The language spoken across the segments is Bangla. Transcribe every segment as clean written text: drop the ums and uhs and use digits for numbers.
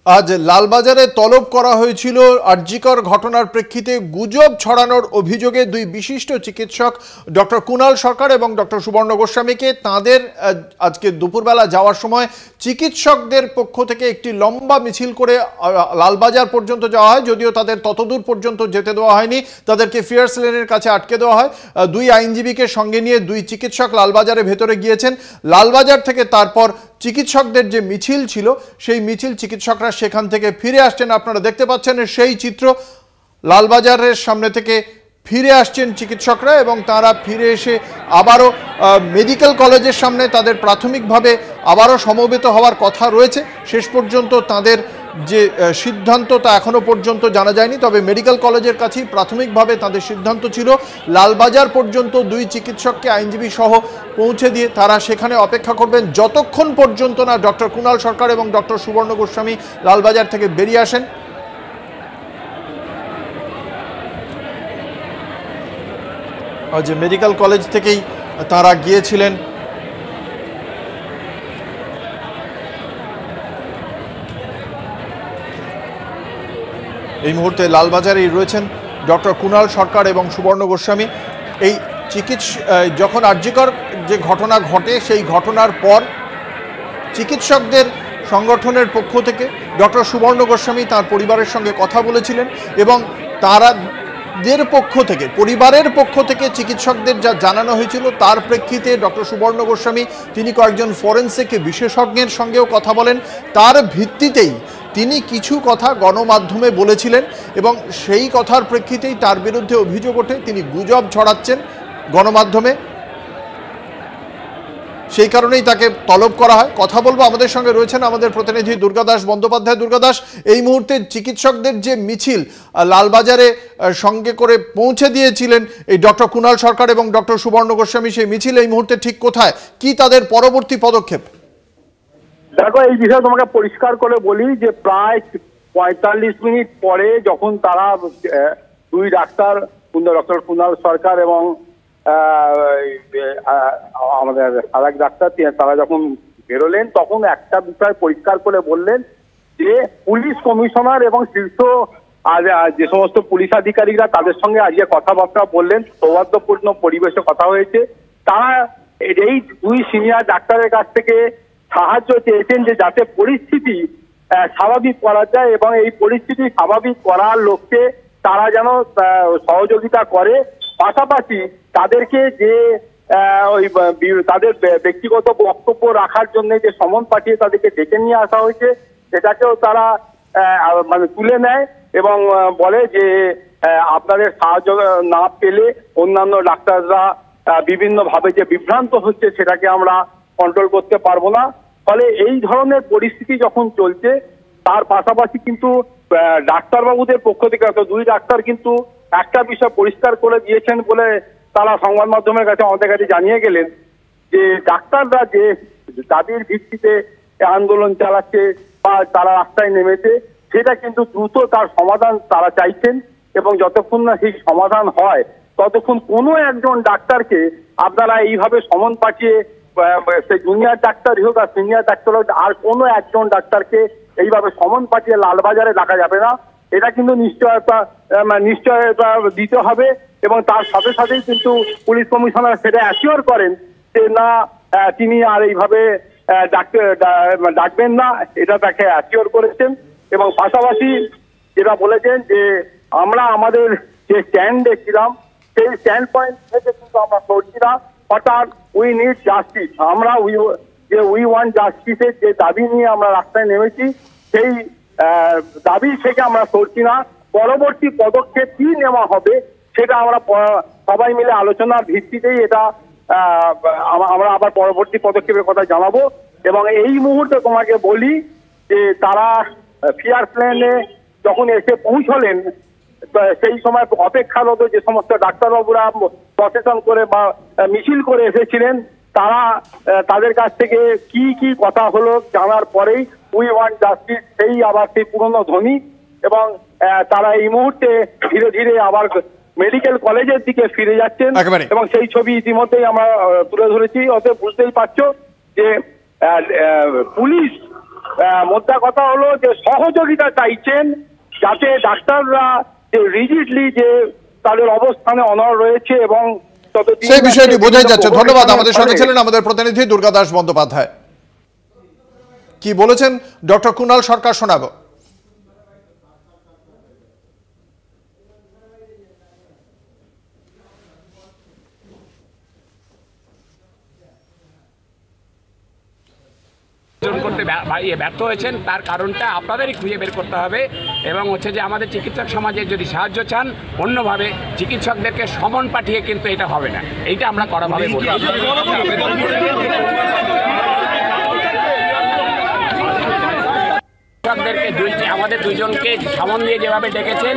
আজ লালবাজারে তলব করা হয়েছিল আরজিকর ঘটনার প্রেক্ষিতে গুজব ছড়ানোর অভিযোগে দুই বিশিষ্ট চিকিৎসক ডক্টর কুণাল সরকার এবং ডক্টর সুবর্ণ গোস্বামীকে তাদের আজকে দুপুরবেলা যাওয়ার সময় চিকিৎসকদের পক্ষ থেকে একটি লম্বা মিছিল করে লালবাজার পর্যন্ত যাওয়া হয়। যদিও তাদের ততদূর পর্যন্ত যেতে দেওয়া হয়নি, তাদেরকে ফিয়ার্স লেনের কাছে আটকে দেওয়া হয়। দুই আইনজীবীকে সঙ্গে নিয়ে দুই চিকিৎসক লালবাজারে ভেতরে গিয়েছেন। লালবাজার থেকে তারপর চিকিৎসকদের যে মিছিল ছিল সেই মিছিল চিকিৎসকরা সেখান থেকে ফিরে আসছেন। আপনারা দেখতে পাচ্ছেন সেই চিত্র। লালবাজারের সামনে থেকে ফিরে আসছেন চিকিৎসকরা এবং তারা ফিরে এসে আবারও মেডিকেল কলেজের সামনে তাদের প্রাথমিকভাবে আবারও সমবেত হওয়ার কথা রয়েছে। শেষ পর্যন্ত তাদের যে সিদ্ধান্ত তা এখনও পর্যন্ত জানা যায়নি, তবে মেডিকেল কলেজের কাছেই প্রাথমিকভাবে তাদের সিদ্ধান্ত ছিল লালবাজার পর্যন্ত দুই চিকিৎসককে আইনজীবী সহ পৌঁছে দিয়ে তারা সেখানে অপেক্ষা করবেন যতক্ষণ পর্যন্ত না ডক্টর কুণাল সরকার এবং ডক্টর সুবর্ণ গোস্বামী লালবাজার থেকে বেরিয়ে আসেন। যে মেডিকেল কলেজ থেকেই তারা গিয়েছিলেন। এই মুহূর্তে লালবাজারেই রয়েছেন ডক্টর কুণাল সরকার এবং সুবর্ণ গোস্বামী। এই যখন আরজিকর যে ঘটনা ঘটে সেই ঘটনার পর চিকিৎসকদের সংগঠনের পক্ষ থেকে ডক্টর সুবর্ণ গোস্বামী তার পরিবারের সঙ্গে কথা বলেছিলেন এবং তাদের পক্ষ থেকে পরিবারের পক্ষ থেকে চিকিৎসকদের যা জানানো হয়েছিল তার প্রেক্ষিতে ডক্টর সুবর্ণ গোস্বামী তিনি কয়েকজন ফরেনসিক বিশেষজ্ঞের সঙ্গেও কথা বলেন। তার ভিত্তিতেই তিনি কিছু কথা গণমাধ্যমে বলেছিলেন এবং সেই কথার প্রেক্ষিতেই তার বিরুদ্ধে অভিযোগ ওঠে তিনি গুজব ছড়াচ্ছেন গণমাধ্যমে। সেই কারণেই তাকে তলব করা হয়। কথা বলবো, আমাদের সঙ্গে রয়েছেন আমাদের প্রতিনিধি দুর্গাদাস বন্দ্যোপাধ্যায়। দুর্গাদাস, এই মুহূর্তে চিকিৎসকদের যে মিছিল লালবাজারে সঙ্গে করে পৌঁছে দিয়েছিলেন এই ডক্টর কুণাল সরকার এবং ডক্টর সুবর্ণ গোস্বামী, সেই মিছিল এই মুহূর্তে ঠিক কোথায়, কি তাদের পরবর্তী পদক্ষেপ? দেখো, এই বিষয়ে তোমাকে পরিষ্কার করে বলি যে প্রায় ৪৫ মিনিট পরে যখন তারা দুই ডাক্তার ডক্টর কুণাল সরকার এবং আমাদের আরেক ডাক্তার তারা যখন বেরোলেন তখন একটা বিষয় পরিষ্কার করে বললেন যে পুলিশ কমিশনার এবং শীর্ষ যে সমস্ত পুলিশ আধিকারিকরা তাদের সঙ্গে আজকে কথাবার্তা বললেন, সৌহার্দ্যপূর্ণ পরিবেশে কথা হয়েছে। তারা এই দুই সিনিয়র ডাক্তারের কাছ থেকে সাহায্য চেয়েছেন যে যাতে পরিস্থিতি স্বাভাবিক করা যায় এবং এই পরিস্থিতি স্বাভাবিক করার লক্ষ্যে তারা যেন সহযোগিতা করে। পাশাপাশি তাদেরকে যে তাদের ব্যক্তিগত বক্তব্য রাখার জন্য যে সমন পাঠিয়ে তাদেরকে ডেকে নিয়ে আসা হয়েছে সেটাকেও তারা মানে তুলে নেয় এবং বলে যে আপনাদের সাহায্য না পেলে অন্যান্য ডাক্তাররা বিভিন্নভাবে যে বিভ্রান্ত হচ্ছে সেটাকে আমরা কন্ট্রোল করতে পারবো না। ফলে এই ধরনের পরিস্থিতি যখন চলছে তার পাশাপাশি কিন্তু ডাক্তারবাবুদের পক্ষ থেকে দুই ডাক্তার কিন্তু একটা বিষয় পরিষ্কার করে দিয়েছেন বলে তারা সংবাদ মাধ্যমের কাছে আমাদের কাছে জানিয়ে গেলেন যে ডাক্তাররা যে দাবির ভিত্তিতে আন্দোলন চালাচ্ছে বা তারা রাস্তায় নেমেছে সেটা কিন্তু দ্রুত তার সমাধান তারা চাইছেন এবং যতক্ষণ না সেই সমাধান হয় ততক্ষণ কোনো একজন ডাক্তারকে আপনারা এইভাবে সমন পাঠিয়ে সেই জুনিয়র ডাক্তার হোক আর সিনিয়র ডাক্তার হোক আর কোনো একজন ডাক্তারকে এইভাবে সমন পাঠিয়ে লালবাজারে ডাকা যাবে না। এটা কিন্তু নিশ্চয়তা দিতে হবে এবং তার সাথে সাথেই কিন্তু পুলিশ কমিশনার সেটা অ্যাসিওর করেন যে না তিনি আর এইভাবে ডাকবেন না, এটা তাকে অ্যাসিওর করেছেন এবং পাশাপাশি যেটা বলেছেন যে আমরা আমাদের যে স্ট্যান্ডে ছিলাম সেই স্ট্যান্ড পয়েন্ট থেকে কিন্তু আমরা সরছি না, অর্থাৎ উই নিড জাস্টিস, আমরা উই ওয়ান্ট জাস্টিসের যে দাবি নিয়ে আমরা রাস্তায় নেমেছি সেই দাবি থেকে আমরা সরছি না। পরবর্তী পদক্ষেপ কি নেওয়া হবে সেটা আমরা সবাই মিলে আলোচনার ভিত্তিতেই এটা আমরা আবার পরবর্তী পদক্ষেপের কথা জানাবো। এবং এই মুহূর্তে তোমাকে বলি যে তারা ফিয়ার্স লেনে যখন এসে পৌঁছলেন সেই সময় অপেক্ষারত যে সমস্ত ডাক্তারবাবুরা প্রসেশন করে বা মিছিল করে এসেছিলেন তারা তাদের কাছ থেকে কি কি কথা হলো জানার পরেই উই ওয়ান্ট জাস্টিস সেই আবার সেই পুরনো ধ্বনি এবং তারা এই মুহূর্তে ধীরে ধীরে আবার মেডিকেল কলেজের দিকে ফিরে যাচ্ছেন এবং সেই ছবি ইতিমধ্যেই আমরা তুলে ধরেছি। অতএব বুঝতেই পারছো যে পুলিশ মোদ্দা কথা হলো যে সহযোগিতা চাইছেন, যাতে ডাক্তাররা যে রিজিডলি যে তাদের অবস্থানে অনড় রয়েছে এবং সেই বিষয়টি বোঝাই যাচ্ছে। ধন্যবাদ। আমাদের সঙ্গে ছিলেন আমাদের প্রতিনিধি দুর্গা দাস বন্দ্যোপাধ্যায়। কি বলেছেন ডক্টর কুণাল সরকার শোনাবো। করতে ব্যর্থ হয়েছেন, তার কারণটা আপনাদেরই খুঁজে বের করতে হবে এবং হচ্ছে যে আমাদের চিকিৎসক সমাজে যদি সাহায্য চান অন্যভাবে চিকিৎসকদেরকে সমন পাঠিয়ে কিন্তু এটা হবে না, এইটা আমরা কড়াভাবে বলি। আমাদের দুইজনকে সমন দিয়ে যেভাবে ডেকেছেন,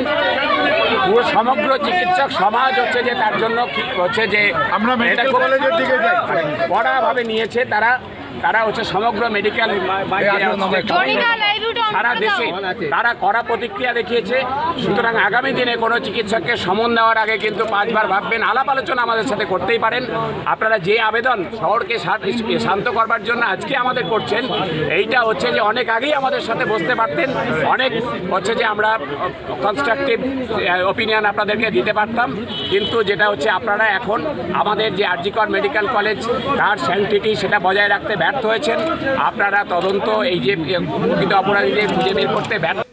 পুরো সমগ্র চিকিৎসক সমাজ হচ্ছে যে তার জন্য হচ্ছে যে আমরা কড়াভাবে নিয়েছে। তারা হচ্ছে সমগ্র মেডিকেল সারা দেশে তারা কড়া প্রতিক্রিয়া দেখিয়েছে। সুতরাং আগামী দিনে কোনো চিকিৎসককে সমন দেওয়ার আগে কিন্তু 5 বার ভাববেন, আলাপ আলোচনা আমাদের সাথে করতেই পারেন। আপনারা যে আবেদন শহরকে শান্ত করবার জন্য আজকে আমাদের করছেন, এইটা হচ্ছে যে অনেক আগেই আমাদের সাথে বসতে পারতেন, অনেক হচ্ছে যে আমরা কনস্ট্রাকটিভ ওপিনিয়ন আপনাদেরকে দিতে পারতাম। কিন্তু যেটা হচ্ছে আপনারা এখন আমাদের যে আরজিকর মেডিকেল কলেজ তার স্যাংটিটি সেটা বজায় রাখতে ব্যর্থ হয়েছেন। আপনারা তদন্ত এই যে প্রকৃত অপরাধীদের খুঁজে বের করতে ব্যর্থ